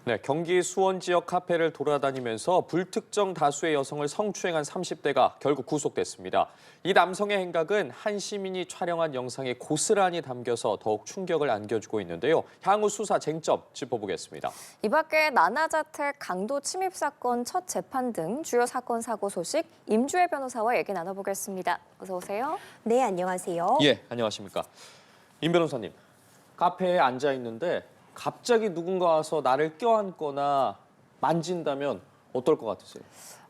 네, 경기 수원 지역 카페를 돌아다니면서 불특정 다수의 여성을 성추행한 30대가 결국 구속됐습니다. 이 남성의 행각은 한 시민이 촬영한 영상에 고스란히 담겨서 더욱 충격을 안겨주고 있는데요. 향후 수사 쟁점 짚어보겠습니다. 이 밖에 나나자택 강도 침입 사건 첫 재판 등 주요 사건 사고 소식 임주혜 변호사와 얘기 나눠보겠습니다. 어서 오세요. 네, 안녕하세요. 예, 안녕하십니까. 임 변호사님, 카페에 앉아 있는데 갑자기 누군가 와서 나를 껴안거나 만진다면 어떨 것 같으세요?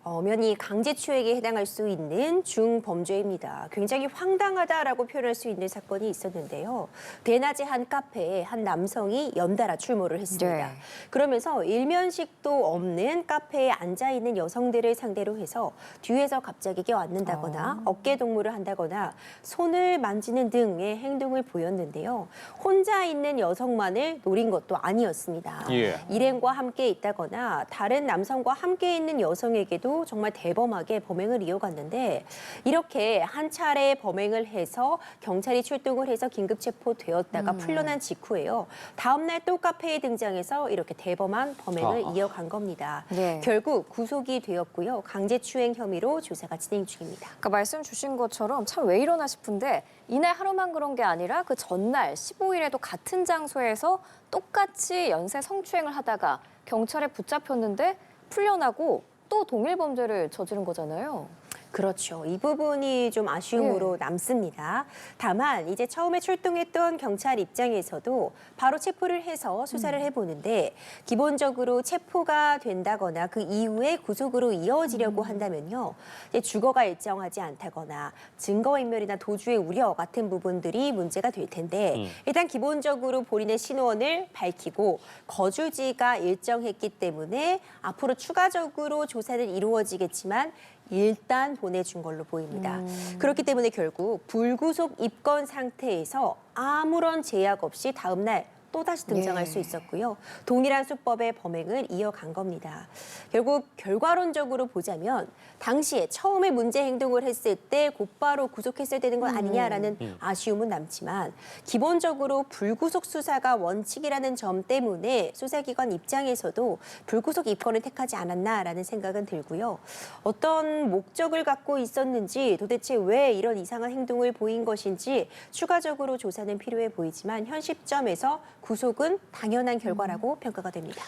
엄연히 강제추행에 해당할 수 있는 중범죄입니다. 굉장히 황당하다라고 표현할 수 있는 사건이 있었는데요. 대낮에 한 카페에 한 남성이 연달아 출몰을 했습니다. 네. 그러면서 일면식도 없는 카페에 앉아있는 여성들을 상대로 해서 뒤에서 갑자기 껴안는다거나 어깨 동무를 한다거나 손을 만지는 등의 행동을 보였는데요. 혼자 있는 여성만을 노린 것도 아니었습니다. 예. 일행과 함께 있다거나 다른 남성과 함께 있는 여성에게도 정말 대범하게 범행을 이어갔는데 이렇게 한 차례 범행을 해서 경찰이 출동을 해서 긴급 체포되었다가 풀려난 직후에요. 다음 날 또 카페에 등장해서 이렇게 대범한 범행을 이어간 겁니다. 네. 결국 구속이 되었고요. 강제추행 혐의로 조사가 진행 중입니다. 아까 말씀 주신 것처럼 참 왜 이러나 싶은데 이날 하루만 그런 게 아니라 그 전날 15일에도 같은 장소에서 똑같이 연쇄 성추행을 하다가 경찰에 붙잡혔는데 풀려나고 또 동일 범죄를 저지른 거잖아요. 그렇죠. 이 부분이 좀 아쉬움으로 남습니다. 다만 이제 처음에 출동했던 경찰 입장에서도 바로 체포를 해서 수사를 해보는데 기본적으로 체포가 된다거나 그 이후에 구속으로 이어지려고 한다면요. 이제 주거가 일정하지 않다거나 증거인멸이나 도주의 우려 같은 부분들이 문제가 될 텐데 일단 기본적으로 본인의 신원을 밝히고 거주지가 일정했기 때문에 앞으로 추가적으로 조사는 이루어지겠지만 일단 보내준 걸로 보입니다. 그렇기 때문에 결국 불구속 입건 상태에서 아무런 제약 없이 다음 날 또다시 등장할 수 있었고요. 동일한 수법의 범행을 이어간 겁니다. 결국 결과론적으로 보자면 당시에 처음에 문제 행동을 했을 때 곧바로 구속했어야 되는 건 아니냐라는 아쉬움은 남지만 기본적으로 불구속 수사가 원칙이라는 점 때문에 수사기관 입장에서도 불구속 입건을 택하지 않았나라는 생각은 들고요. 어떤 목적을 갖고 있었는지 도대체 왜 이런 이상한 행동을 보인 것인지 추가적으로 조사는 필요해 보이지만 현 시점에서 구속은 당연한 결과라고 평가가 됩니다.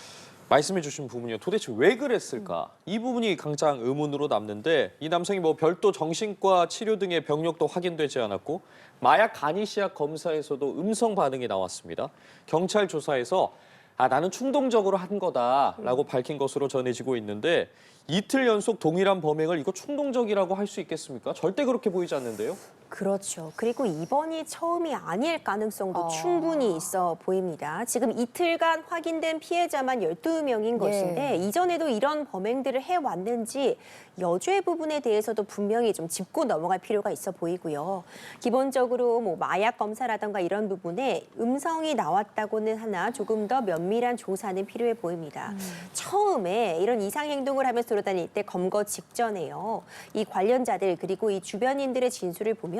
말씀해 주신 부분이요. 도대체 왜 그랬을까? 이 부분이 가장 의문으로 남는데 이 남성이 뭐 별도 정신과 치료 등의 병력도 확인되지 않았고 마약 간이시약 검사에서도 음성 반응이 나왔습니다. 경찰 조사에서 나는 충동적으로 한 거다라고 밝힌 것으로 전해지고 있는데 이틀 연속 동일한 범행을 이거 충동적이라고 할 수 있겠습니까? 절대 그렇게 보이지 않는데요. 그렇죠. 그리고 이번이 처음이 아닐 가능성도 충분히 있어 보입니다. 지금 이틀간 확인된 피해자만 12명인 것인데 이전에도 이런 범행들을 해왔는지 여죄 부분에 대해서도 분명히 좀 짚고 넘어갈 필요가 있어 보이고요. 기본적으로 뭐 마약 검사라든가 이런 부분에 음성이 나왔다고는 하나 조금 더 면밀한 조사는 필요해 보입니다. 처음에 이런 이상 행동을 하면서 돌아다닐 때 검거 직전에요. 이 관련자들 그리고 이 주변인들의 진술을 보면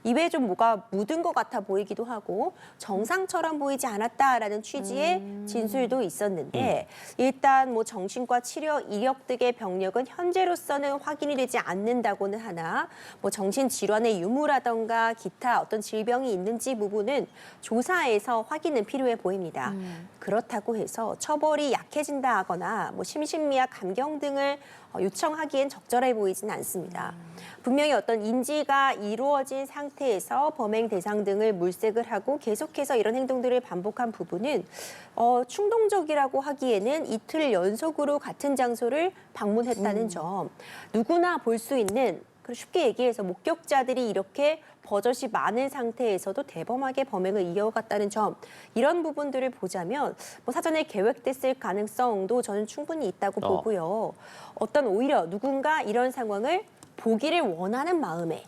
입에 좀 뭐가 묻은 것 같아 보이기도 하고 정상처럼 보이지 않았다라는 취지의 진술도 있었는데 일단 뭐 정신과 치료 이력 등의 병력은 현재로서는 확인이 되지 않는다고는 하나 뭐 정신질환의 유무라던가 기타 어떤 질병이 있는지 부분은 조사에서 확인은 필요해 보입니다. 그렇다고 해서 처벌이 약해진다 하거나 뭐 심신미약 감경 등을 요청하기엔 적절해 보이지는 않습니다. 분명히 어떤 인지가 이루어진 상태에서 범행 대상 등을 물색을 하고 계속해서 이런 행동들을 반복한 부분은 충동적이라고 하기에는 이틀 연속으로 같은 장소를 방문했다는 점 누구나 볼 수 있는 쉽게 얘기해서 목격자들이 이렇게 버젓이 많은 상태에서도 대범하게 범행을 이어갔다는 점 이런 부분들을 보자면 뭐 사전에 계획됐을 가능성도 저는 충분히 있다고 보고요. 어떤 오히려 누군가 이런 상황을 보기를 원하는 마음에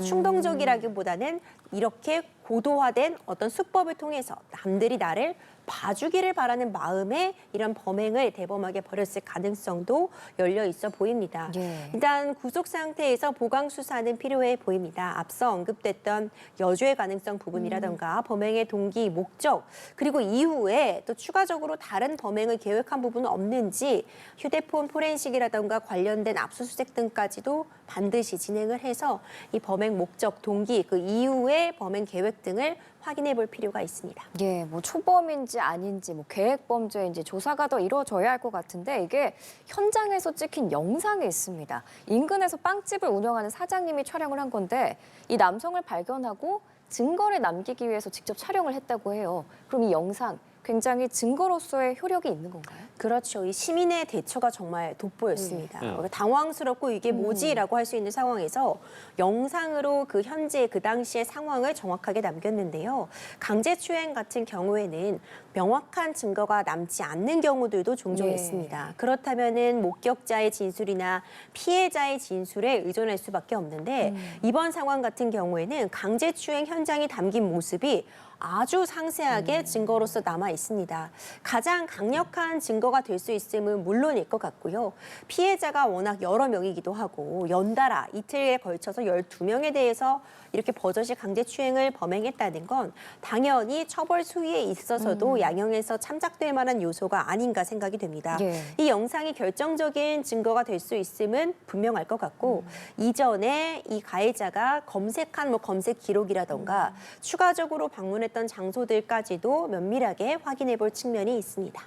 충동적이라기보다는 이렇게 고도화된 어떤 수법을 통해서 남들이 나를 봐주기를 바라는 마음에 이런 범행을 대범하게 벌였을 가능성도 열려 있어 보입니다. 예. 일단 구속 상태에서 보강 수사는 필요해 보입니다. 앞서 언급됐던 여죄 가능성 부분이라던가 범행의 동기, 목적, 그리고 이후에 또 추가적으로 다른 범행을 계획한 부분은 없는지 휴대폰 포렌식이라던가 관련된 압수수색 등까지도 반드시 진행을 해서 이 범행 목적, 동기, 그 이후의 범행 계획 등을 확인해 볼 필요가 있습니다. 예, 뭐 초범인지 아닌지, 뭐 계획 범죄인지 조사가 더 이루어져야 할 것 같은데 이게 현장에서 찍힌 영상이 있습니다. 인근에서 빵집을 운영하는 사장님이 촬영을 한 건데 이 남성을 발견하고 증거를 남기기 위해서 직접 촬영을 했다고 해요. 그럼 이 영상 굉장히 증거로서의 효력이 있는 건가요? 그렇죠. 이 시민의 대처가 정말 돋보였습니다. 네. 당황스럽고 이게 뭐지라고 할 수 있는 상황에서 영상으로 그 현재 그 당시의 상황을 정확하게 남겼는데요. 강제추행 같은 경우에는 명확한 증거가 남지 않는 경우들도 종종 네. 있습니다. 그렇다면은 목격자의 진술이나 피해자의 진술에 의존할 수밖에 없는데 이번 상황 같은 경우에는 강제추행 현장이 담긴 모습이 아주 상세하게 증거로서 남아 있습니다. 가장 강력한 증거가 될 수 있음은 물론일 것 같고요. 피해자가 워낙 여러 명이기도 하고 연달아 이틀에 걸쳐서 12명에 대해서 이렇게 버젓이 강제추행을 범행했다는 건 당연히 처벌 수위에 있어서도 양형에서 참작될 만한 요소가 아닌가 생각이 됩니다. 예. 이 영상이 결정적인 증거가 될 수 있음은 분명할 것 같고 이전에 이 가해자가 검색한 뭐 검색 기록이라던가 추가적으로 방문했던 장소들까지도 면밀하게 확인해 볼 측면이 있습니다.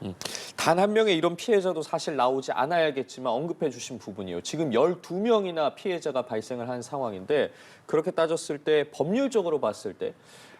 단 한 명의 이런 피해자도 사실 나오지 않아야겠지만 언급해 주신 부분이요. 지금 12명이나 피해자가 발생을 한 상황인데 그렇게 따졌을 때 법률적으로 봤을 때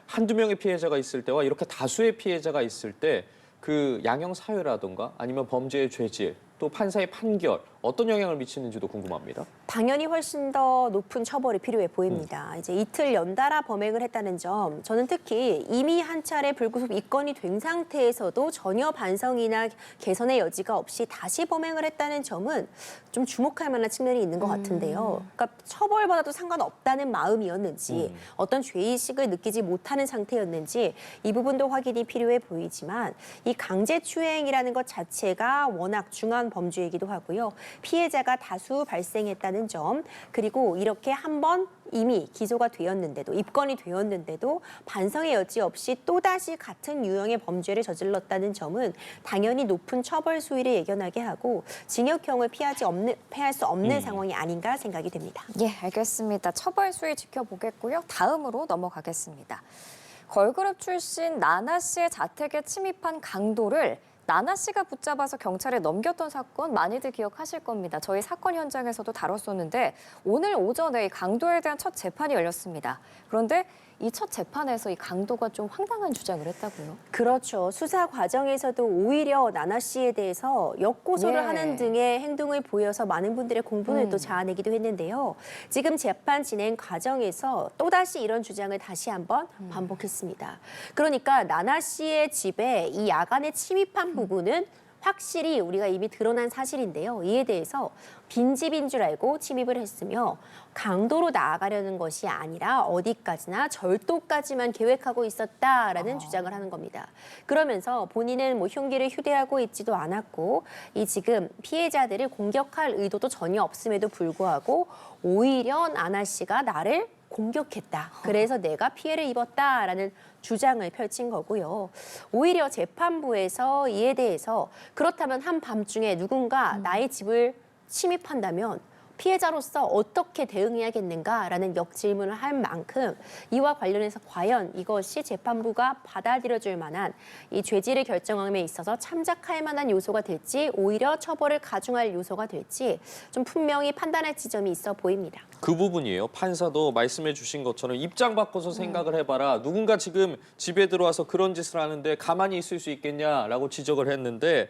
한두 명의 피해자가 있을 때와 이렇게 다수의 피해자가 있을 때 그 양형 사유라든가 아니면 범죄의 죄질 또 판사의 판결 어떤 영향을 미치는지도 궁금합니다. 당연히 훨씬 더 높은 처벌이 필요해 보입니다. 이제 이틀 연달아 범행을 했다는 점, 저는 특히 이미 한 차례 불구속 입건이 된 상태에서도 전혀 반성이나 개선의 여지가 없이 다시 범행을 했다는 점은 좀 주목할 만한 측면이 있는 것 같은데요. 그러니까 처벌받아도 상관없다는 마음이었는지 어떤 죄의식을 느끼지 못하는 상태였는지 이 부분도 확인이 필요해 보이지만 이 강제추행이라는 것 자체가 워낙 중한 범죄이기도 하고요. 피해자가 다수 발생했다는 점, 그리고 이렇게 한 번 이미 기소가 되었는데도 입건이 되었는데도 반성의 여지 없이 또다시 같은 유형의 범죄를 저질렀다는 점은 당연히 높은 처벌 수위를 예견하게 하고 징역형을 피할 수 없는 상황이 아닌가 생각이 됩니다. 예, 알겠습니다. 처벌 수위 지켜보겠고요. 다음으로 넘어가겠습니다. 걸그룹 출신 나나 씨의 자택에 침입한 강도를 나나 씨가 붙잡아서 경찰에 넘겼던 사건 많이들 기억하실 겁니다. 저희 사건 현장에서도 다뤘었는데 오늘 오전에 이 강도에 대한 첫 재판이 열렸습니다. 그런데 이 첫 재판에서 이 강도가 좀 황당한 주장을 했다고요? 그렇죠. 수사 과정에서도 오히려 나나 씨에 대해서 역고소를 예. 하는 등의 행동을 보여서 많은 분들의 공분을 또 자아내기도 했는데요. 지금 재판 진행 과정에서 또다시 이런 주장을 다시 한번 반복했습니다. 그러니까 나나 씨의 집에 이 야간에 침입한 부분은 확실히 우리가 이미 드러난 사실인데요. 이에 대해서 빈집인 줄 알고 침입을 했으며 강도로 나아가려는 것이 아니라 어디까지나 절도까지만 계획하고 있었다라는 주장을 하는 겁니다. 그러면서 본인은 뭐 흉기를 휴대하고 있지도 않았고 이 지금 피해자들을 공격할 의도도 전혀 없음에도 불구하고 오히려 나나 씨가 나를 공격했다. 그래서 내가 피해를 입었다라는 주장을 펼친 거고요. 오히려 재판부에서 이에 대해서 그렇다면 한밤중에 누군가 나의 집을 침입한다면 피해자로서 어떻게 대응해야겠는가라는 역질문을 할 만큼 이와 관련해서 과연 이것이 재판부가 받아들여줄 만한 이 죄질을 결정함에 있어서 참작할 만한 요소가 될지 오히려 처벌을 가중할 요소가 될지 좀 분명히 판단할 지점이 있어 보입니다. 그 부분이에요. 판사도 말씀해 주신 것처럼 입장 바꿔서 생각을 해봐라. 누군가 지금 집에 들어와서 그런 짓을 하는데 가만히 있을 수 있겠냐라고 지적을 했는데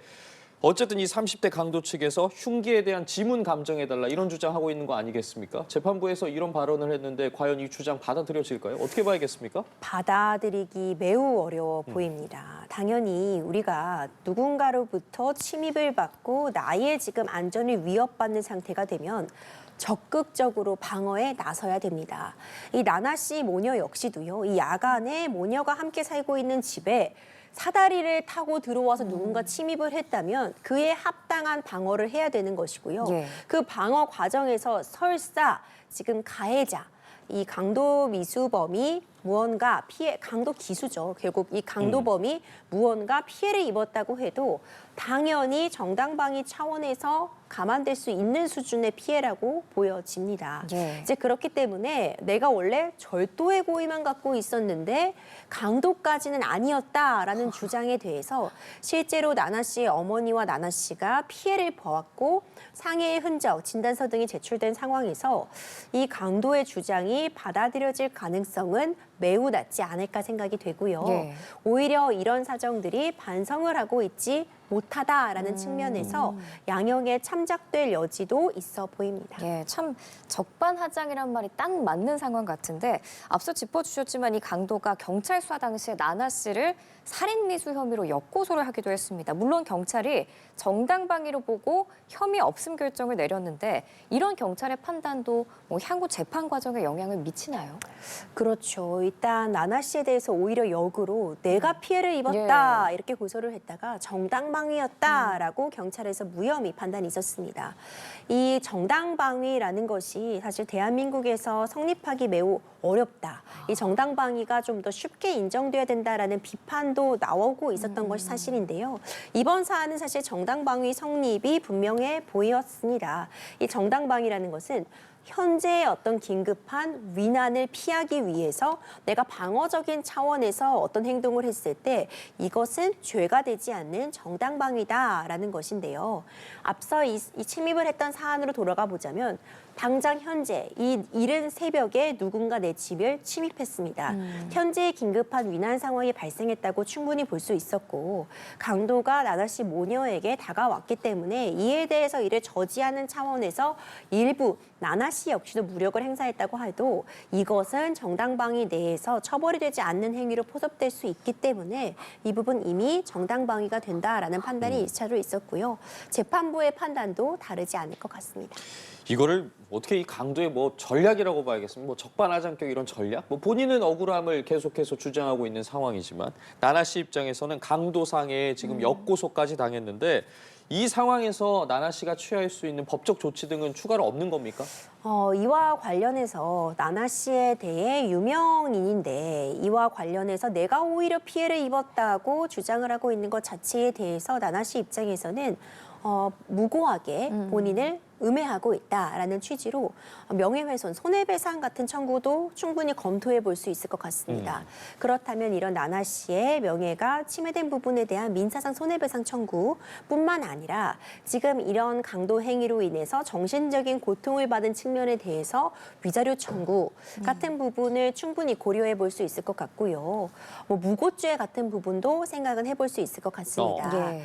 어쨌든 이 30대 강도 측에서 흉기에 대한 지문 감정해달라 이런 주장하고 있는 거 아니겠습니까? 재판부에서 이런 발언을 했는데 과연 이 주장 받아들여질까요? 어떻게 봐야겠습니까? 받아들이기 매우 어려워 보입니다. 당연히 우리가 누군가로부터 침입을 받고 나의 지금 안전을 위협받는 상태가 되면 적극적으로 방어에 나서야 됩니다. 이 나나 씨 모녀 역시도요. 이 야간에 모녀가 함께 살고 있는 집에 사다리를 타고 들어와서 누군가 침입을 했다면 그에 합당한 방어를 해야 되는 것이고요. 예. 그 방어 과정에서 설사 지금 가해자, 이 강도 미수범이 무언가 강도 기수죠. 결국 이 강도범이 무언가 피해를 입었다고 해도 당연히 정당방위 차원에서 감안될 수 있는 수준의 피해라고 보여집니다. 예. 이제 그렇기 때문에 내가 원래 절도의 고의만 갖고 있었는데 강도까지는 아니었다라는 주장에 대해서 실제로 나나 씨의 어머니와 나나 씨가 피해를 보았고 상해의 흔적, 진단서 등이 제출된 상황에서 이 강도의 주장이 받아들여질 가능성은 매우 낮지 않을까 생각이 되고요. 예. 오히려 이런 사정들이 반성을 하고 있지 못하다라는 측면에서 양형에 참작될 여지도 있어 보입니다. 예, 참 적반하장이란 말이 딱 맞는 상황 같은데 앞서 짚어주셨지만 이 강도가 경찰 수사 당시에 나나 씨를 살인미수 혐의로 역고소를 하기도 했습니다. 물론 경찰이 정당방위로 보고 혐의 없음 결정을 내렸는데 이런 경찰의 판단도 뭐 향후 재판 과정에 영향을 미치나요? 그렇죠. 일단 나나 씨에 대해서 오히려 역으로 내가 피해를 입었다 이렇게 고소를 했다가 정당방위였다라고 경찰에서 무혐의 판단이 있었습니다. 이 정당방위라는 것이 사실 대한민국에서 성립하기 매우 어렵다. 이 정당방위가 좀 더 쉽게 인정돼야 된다라는 비판도 나오고 있었던 것이 사실인데요. 이번 사안은 사실 정당방위 성립이 분명해 보였습니다. 이 정당방위라는 것은 현재의 어떤 긴급한 위난을 피하기 위해서 내가 방어적인 차원에서 어떤 행동을 했을 때 이것은 죄가 되지 않는 정당방위다라는 것인데요. 앞서 이 침입을 했던 사안으로 돌아가 보자면 당장 현재 이 이른 새벽에 누군가 내 집을 침입했습니다. 현재의 긴급한 위난 상황이 발생했다고 충분히 볼 수 있었고 강도가 나나 씨 모녀에게 다가왔기 때문에 이에 대해서 이를 저지하는 차원에서 일부 나나 씨 역시도 무력을 행사했다고 해도 이것은 정당방위 내에서 처벌이 되지 않는 행위로 포섭될 수 있기 때문에 이 부분 이미 정당방위가 된다라는 판단이 1차로 있었고요. 재판부의 판단도 다르지 않을 것 같습니다. 이거를 어떻게 이 강도의 뭐 전략이라고 봐야겠습니까? 뭐 적반하장격 이런 전략? 뭐 본인은 억울함을 계속해서 주장하고 있는 상황이지만 나나 씨 입장에서는 강도상에 지금 역고소까지 당했는데 이 상황에서 나나 씨가 취할 수 있는 법적 조치 등은 추가로 없는 겁니까? 이와 관련해서 나나 씨에 대해 유명인인데 이와 관련해서 내가 오히려 피해를 입었다고 주장을 하고 있는 것 자체에 대해서 나나 씨 입장에서는 무고하게 본인을 음해하고 있다라는 취지로 명예훼손, 손해배상 같은 청구도 충분히 검토해 볼 수 있을 것 같습니다. 그렇다면 이런 나나 씨의 명예가 침해된 부분에 대한 민사상 손해배상 청구뿐만 아니라 지금 이런 강도 행위로 인해서 정신적인 고통을 받은 측면에 대해서 위자료 청구 같은 부분을 충분히 고려해 볼 수 있을 것 같고요. 뭐 무고죄 같은 부분도 생각은 해볼 수 있을 것 같습니다. 예.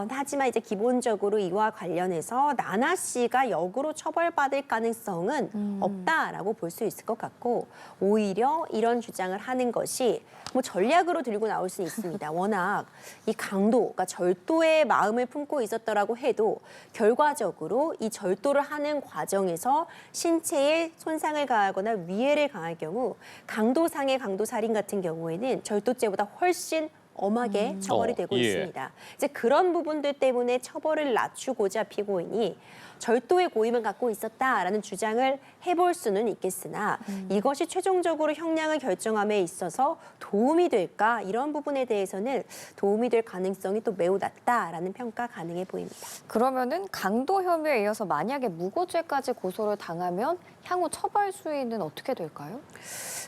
하지만 이제 기본적으로 이와 관련해서 나나 씨가 역으로 처벌받을 가능성은 없다라고 볼 수 있을 것 같고 오히려 이런 주장을 하는 것이 뭐 전략으로 들고 나올 수 있습니다. 워낙 이 강도가 절도의 마음을 품고 있었더라고 해도 결과적으로 이 절도를 하는 과정에서 신체에 손상을 가하거나 위해를 가할 경우 강도상의 강도살인 같은 경우에는 절도죄보다 훨씬 엄하게 처벌이 되고 예. 있습니다. 이제 그런 부분들 때문에 처벌을 낮추고자 피고인이 절도의 고의만 갖고 있었다라는 주장을 해볼 수는 있겠으나 이것이 최종적으로 형량을 결정함에 있어서 도움이 될까 이런 부분에 대해서는 도움이 될 가능성이 또 매우 낮다라는 평가 가능해 보입니다. 그러면은 강도 혐의에 이어서 만약에 무고죄까지 고소를 당하면 향후 처벌 수위는 어떻게 될까요?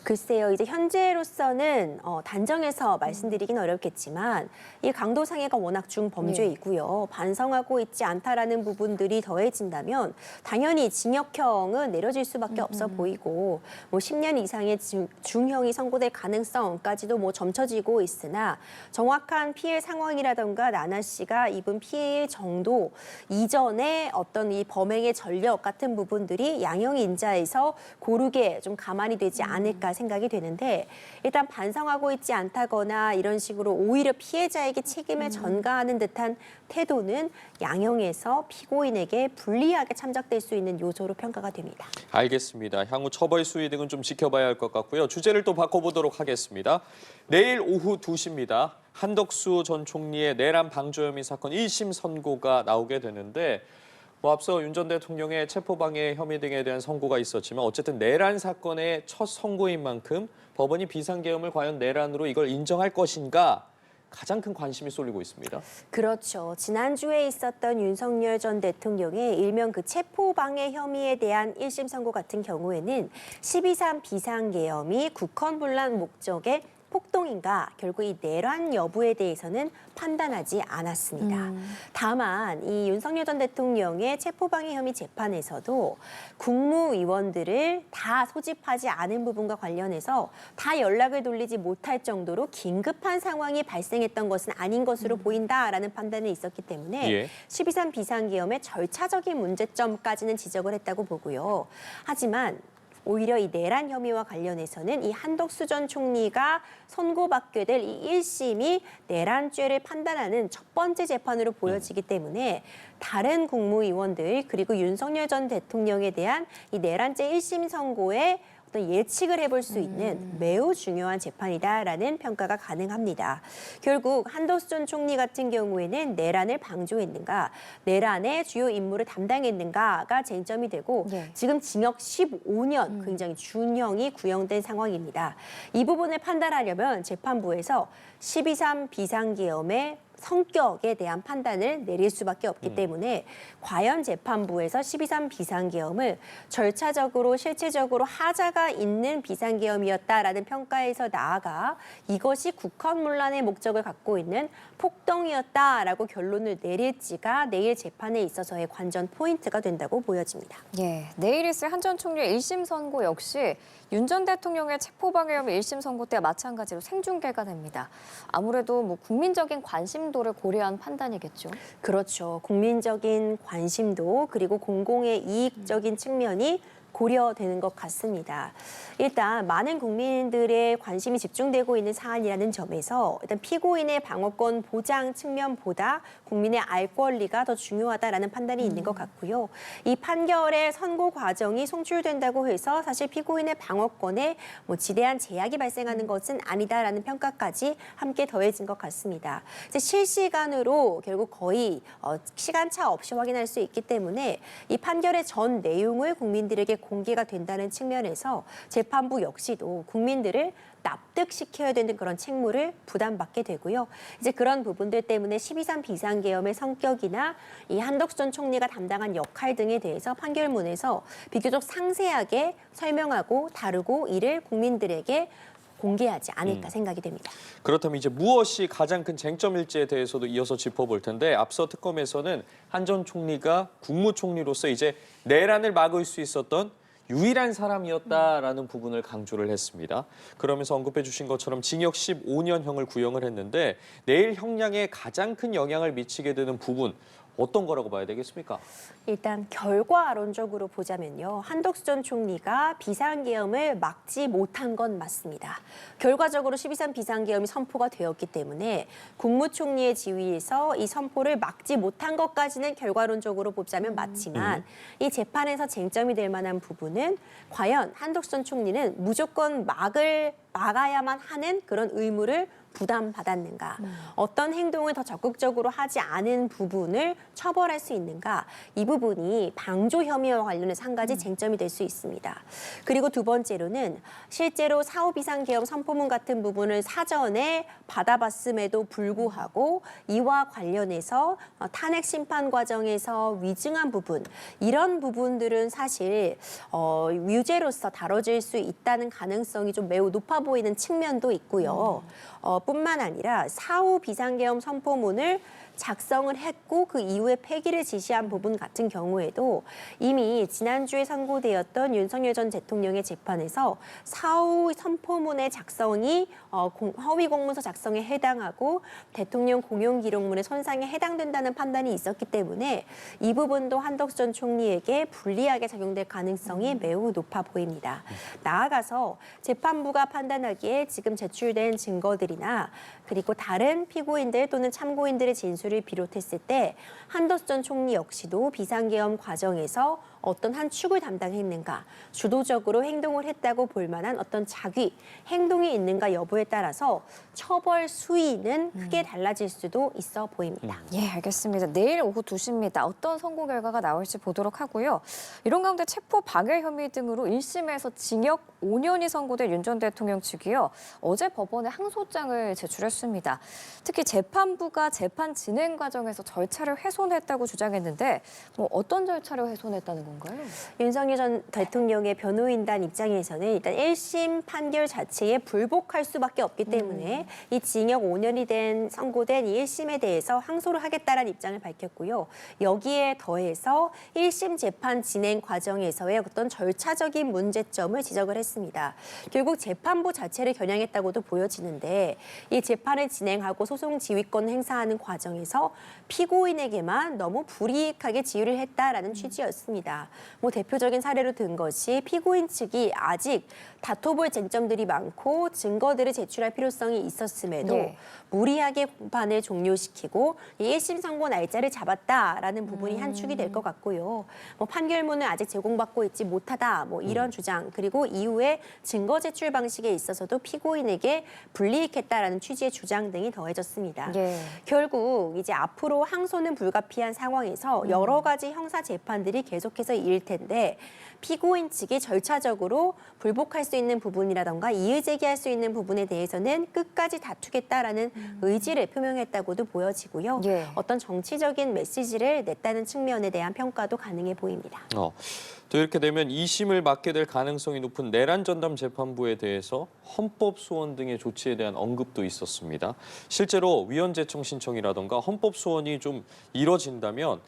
글쎄요, 이제 현재로서는 단정해서 말씀드리긴 어렵겠지만 이 강도상해가 워낙 중범죄이고요. 반성하고 있지 않다라는 부분들이 더해진다면 당연히 징역형은 내려질 수밖에 없어 보이고 뭐 10년 이상의 중형이 선고될 가능성까지도 뭐 점쳐지고 있으나 정확한 피해 상황이라던가 나나 씨가 입은 피해의 정도 이전에 어떤 이 범행의 전력 같은 부분들이 양형 인자에서 고르게 좀 가만히 되지 않을까 생각이 되는데 일단 반성하고 있지 않다거나 이런 식으로 방식으로 오히려 피해자에게 책임을 전가하는 듯한 태도는 양형에서 피고인에게 불리하게 참작될 수 있는 요소로 평가가 됩니다. 알겠습니다. 향후 처벌 수위 등은 좀 지켜봐야 할 것 같고요. 주제를 또 바꿔보도록 하겠습니다. 내일 오후 2시입니다. 한덕수 전 총리의 내란 방조 혐의 사건 1심 선고가 나오게 되는데 앞서 윤 전 대통령의 체포방해 혐의 등에 대한 선고가 있었지만 어쨌든 내란 사건의 첫 선고인 만큼 법원이 비상계엄을 과연 내란으로 이걸 인정할 것인가 가장 큰 관심이 쏠리고 있습니다. 그렇죠. 지난주에 있었던 윤석열 전 대통령의 일명 그 체포방해 혐의에 대한 1심 선고 같은 경우에는 12.3 비상계엄이 국헌불란 목적의 폭동인가 결국 이 내란 여부에 대해서는 판단하지 않았습니다. 다만 이 윤석열 전 대통령의 체포방해 혐의 재판에서도 국무위원들을 다 소집하지 않은 부분과 관련해서 다 연락을 돌리지 못할 정도로 긴급한 상황이 발생했던 것은 아닌 것으로 보인다라는 판단이 있었기 때문에 예. 12.3 비상계엄의 절차적인 문제점까지는 지적을 했다고 보고요. 하지만 오히려 이 내란 혐의와 관련해서는 이 한덕수 전 총리가 선고받게 될 이 1심이 내란죄를 판단하는 첫 번째 재판으로 보여지기 때문에 다른 국무위원들 그리고 윤석열 전 대통령에 대한 이 내란죄 1심 선고에 어떤 예측을 해볼 수 있는 매우 중요한 재판이다라는 평가가 가능합니다. 결국 한덕수 전 총리 같은 경우에는 내란을 방조했는가, 내란의 주요 임무를 담당했는가가 쟁점이 되고 네. 지금 징역 15년 굉장히 준형이 구형된 상황입니다. 이 부분을 판단하려면 재판부에서 12.3 비상계엄의 성격에 대한 판단을 내릴 수밖에 없기 때문에 과연 재판부에서 12.3 비상계엄을 절차적으로 실체적으로 하자가 있는 비상계엄이었다라는 평가에서 나아가 이것이 국헌문란의 목적을 갖고 있는 폭동이었다라고 결론을 내릴지가 내일 재판에 있어서의 관전 포인트가 된다고 보여집니다. 예, 내일 있을 한 전 총리의 1심 선고 역시 윤 전 대통령의 체포방해 혐의 1심 선고 때와 마찬가지로 생중계가 됩니다. 아무래도 뭐 국민적인 관심도를 고려한 판단이겠죠. 그렇죠. 국민적인 관심도 그리고 공공의 이익적인 측면이 고려되는 것 같습니다. 일단 많은 국민들의 관심이 집중되고 있는 사안이라는 점에서 일단 피고인의 방어권 보장 측면보다 국민의 알 권리가 더 중요하다라는 판단이 있는 것 같고요. 이 판결의 선고 과정이 송출된다고 해서 사실 피고인의 방어권에 뭐 지대한 제약이 발생하는 것은 아니다라는 평가까지 함께 더해진 것 같습니다. 이제 실시간으로 결국 거의 시간차 없이 확인할 수 있기 때문에 이 판결의 전 내용을 국민들에게 공개가 된다는 측면에서 재판부 역시도 국민들을 납득시켜야 되는 그런 책무를 부담받게 되고요. 이제 그런 부분들 때문에 12.3 비상계엄의 성격이나 이 한덕수 전 총리가 담당한 역할 등에 대해서 판결문에서 비교적 상세하게 설명하고 다루고 이를 국민들에게 공개하지 않을까 생각이 됩니다. 그렇다면 이제 무엇이 가장 큰 쟁점일지에 대해서도 이어서 짚어볼 텐데 앞서 특검에서는 한 전 총리가 국무총리로서 이제 내란을 막을 수 있었던 유일한 사람이었다라는 부분을 강조를 했습니다. 그러면서 언급해 주신 것처럼 징역 15년형을 구형을 했는데 내일 형량에 가장 큰 영향을 미치게 되는 부분 어떤 거라고 봐야 되겠습니까? 일단 결과론적으로 보자면요. 한덕수 전 총리가 비상계엄을 막지 못한 건 맞습니다. 결과적으로 12.3 비상계엄이 선포가 되었기 때문에 국무총리의 지위에서 이 선포를 막지 못한 것까지는 결과론적으로 보자면 맞지만 이 재판에서 쟁점이 될 만한 부분은 과연 한덕수 전 총리는 무조건 막아야만 하는 그런 의무를 부담받았는가, 어떤 행동을 더 적극적으로 하지 않은 부분을 처벌할 수 있는가, 이 부분이 방조 혐의와 관련해서 한 가지 쟁점이 될 수 있습니다. 그리고 두 번째로는 실제로 4.5 비상계엄 선포문 같은 부분을 사전에 받아봤음에도 불구하고 이와 관련해서 탄핵 심판 과정에서 위증한 부분, 이런 부분들은 사실 유죄로서 다뤄질 수 있다는 가능성이 좀 매우 높아 보이는 측면도 있고요. 뿐만 아니라 4.5 비상계엄 선포문을 작성을 했고 그 이후에 폐기를 지시한 부분 같은 경우에도 이미 지난주에 선고되었던 윤석열 전 대통령의 재판에서 사후 선포문의 작성이 허위 공문서 작성에 해당하고 대통령 공용 기록물의 손상에 해당된다는 판단이 있었기 때문에 이 부분도 한덕수 전 총리에게 불리하게 작용될 가능성이 매우 높아 보입니다. 나아가서 재판부가 판단하기에 지금 제출된 증거들이나 그리고 다른 피고인들 또는 참고인들의 진술을 비롯했을 때 한덕수 전 총리 역시도 비상계엄 과정에서 어떤 한 축을 담당했는가, 주도적으로 행동을 했다고 볼 만한 어떤 자기, 행동이 있는가 여부에 따라서 처벌 수위는 크게 달라질 수도 있어 보입니다. 예, 알겠습니다. 내일 오후 2시입니다. 어떤 선고 결과가 나올지 보도록 하고요. 이런 가운데 체포 방해 혐의 등으로 1심에서 징역 5년이 선고된 윤 전 대통령 측이요. 어제 법원에 항소장을 제출했습니다. 특히 재판부가 재판 진행 과정에서 절차를 훼손했다고 주장했는데 어떤 절차를 훼손했다는 건가요? 윤석열 전 대통령의 변호인단 입장에서는 일단 1심 판결 자체에 불복할 수밖에 없기 때문에 이 징역 5년이 선고된 이 1심에 대해서 항소를 하겠다라는 입장을 밝혔고요. 여기에 더해서 1심 재판 진행 과정에서의 어떤 절차적인 문제점을 지적을 했습니다. 결국 재판부 자체를 겨냥했다고도 보여지는데 이 재판을 진행하고 소송 지휘권을 행사하는 과정에서 피고인에게만 너무 불이익하게 지휘를 했다라는 취지였습니다. 대표적인 사례로 든 것이 피고인 측이 아직 다퉈볼 쟁점들이 많고 증거들을 제출할 필요성이 있었음에도 네. 무리하게 공판을 종료시키고 1심 선고 날짜를 잡았다라는 부분이 한 축이 될 것 같고요. 판결문을 아직 제공받고 있지 못하다 이런 주장 그리고 이후에 증거 제출 방식에 있어서도 피고인에게 불이익했다라는 취지의 주장 등이 더해졌습니다. 예. 결국 이제 앞으로 항소는 불가피한 상황에서 여러 가지 형사 재판들이 계속해서 이을 텐데 피고인 측이 절차적으로 불복할 수 있는 부분이라던가 이의 제기할 수 있는 부분에 대해서는 끝까지 다투겠다라는 의지를 표명했다고도 보여지고요. 예. 어떤 정치적인 메시지를 냈다는 측면에 대한 평가도 가능해 보입니다. 또 이렇게 되면 2심을 맡게 될 가능성이 높은 내란 전담 재판부에 대해서 헌법 소원 등의 조치에 대한 언급도 있었습니다. 실제로 위헌 제청 신청이라던가 헌법 소원이 좀 이뤄진다면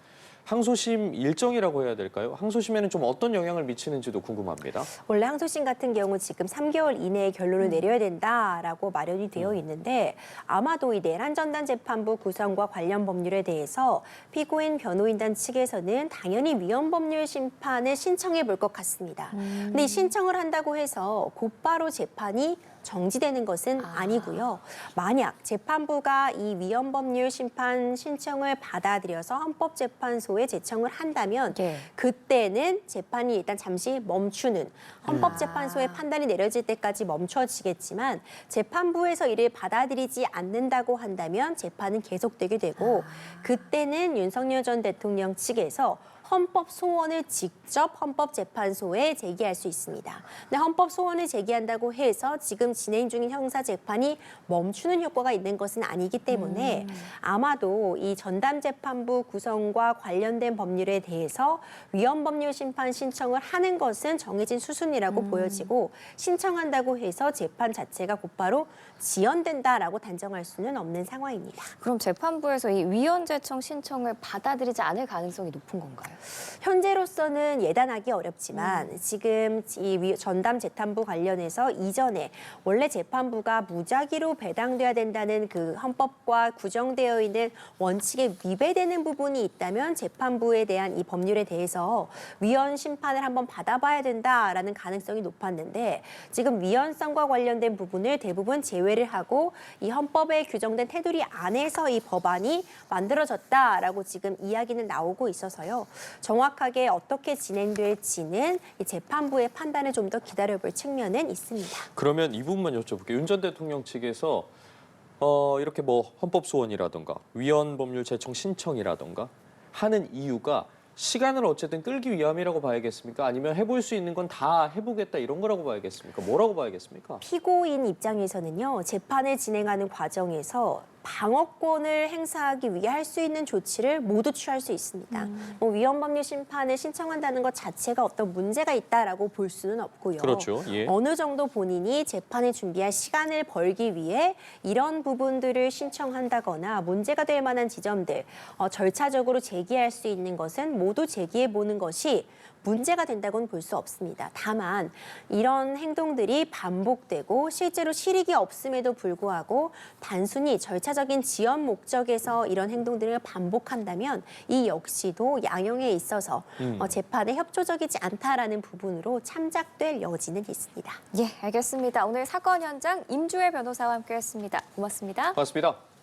항소심 일정이라고 해야 될까요? 항소심에는 좀 어떤 영향을 미치는지도 궁금합니다. 원래 항소심 같은 경우 지금 3개월 이내에 결론을 내려야 된다라고 마련이 되어 있는데 아마도 이 내란 전담 재판부 구성과 관련 법률에 대해서 피고인 변호인단 측에서는 당연히 위헌 법률 심판을 신청해 볼 것 같습니다. 근데 이 신청을 한다고 해서 곧바로 재판이 정지되는 것은 아니고요. 만약 재판부가 이 위헌 법률 심판 신청을 받아들여서 헌법재판소에 제청을 한다면 네. 그때는 재판이 일단 잠시 멈추는 헌법재판소의 판단이 내려질 때까지 멈춰지겠지만 재판부에서 이를 받아들이지 않는다고 한다면 재판은 계속되게 되고 그때는 윤석열 전 대통령 측에서 헌법 소원을 직접 헌법재판소에 제기할 수 있습니다. 근데 헌법 소원을 제기한다고 해서 지금 진행 중인 형사 재판이 멈추는 효과가 있는 것은 아니기 때문에 아마도 이 전담재판부 구성과 관련된 법률에 대해서 위헌 법률 심판 신청을 하는 것은 정해진 수순이라고 보여지고 신청한다고 해서 재판 자체가 곧바로 지연된다라고 단정할 수는 없는 상황입니다. 그럼 재판부에서 이 위헌 제청 신청을 받아들이지 않을 가능성이 높은 건가요? 현재로서는 예단하기 어렵지만 지금 이 전담 재판부 관련해서 이전에 원래 재판부가 무작위로 배당돼야 된다는 그 헌법과 구정되어 있는 원칙에 위배되는 부분이 있다면 재판부에 대한 이 법률에 대해서 위헌 심판을 한번 받아봐야 된다라는 가능성이 높았는데 지금 위헌성과 관련된 부분을 대부분 제외를 하고 이 헌법에 규정된 테두리 안에서 이 법안이 만들어졌다라고 지금 이야기는 나오고 있어서요. 정확하게 어떻게 진행될지는 이 재판부의 판단을 좀 더 기다려볼 측면은 있습니다. 그러면 이 부분만 여쭤볼게요. 윤 전 대통령 측에서 이렇게 헌법 소원이라든가 위헌 법률 제청 신청이라든가 하는 이유가 시간을 어쨌든 끌기 위함이라고 봐야겠습니까? 아니면 해볼 수 있는 건 다 해보겠다 이런 거라고 봐야겠습니까? 뭐라고 봐야겠습니까? 피고인 입장에서는요. 재판을 진행하는 과정에서 방어권을 행사하기 위해 할 수 있는 조치를 모두 취할 수 있습니다. 뭐 위헌법률 심판을 신청한다는 것 자체가 어떤 문제가 있다라고 볼 수는 없고요. 그렇죠. 예. 어느 정도 본인이 재판을 준비할 시간을 벌기 위해 이런 부분들을 신청한다거나 문제가 될 만한 지점들 절차적으로 제기할 수 있는 것은 모두 제기해 보는 것이 문제가 된다고는 볼 수 없습니다. 다만 이런 행동들이 반복되고 실제로 실익이 없음에도 불구하고 단순히 절차적인 지연 목적에서 이런 행동들을 반복한다면 이 역시도 양형에 있어서 재판에 협조적이지 않다라는 부분으로 참작될 여지는 있습니다. 예, 알겠습니다. 오늘 사건 현장 임주혜 변호사와 함께했습니다. 고맙습니다. 고맙습니다.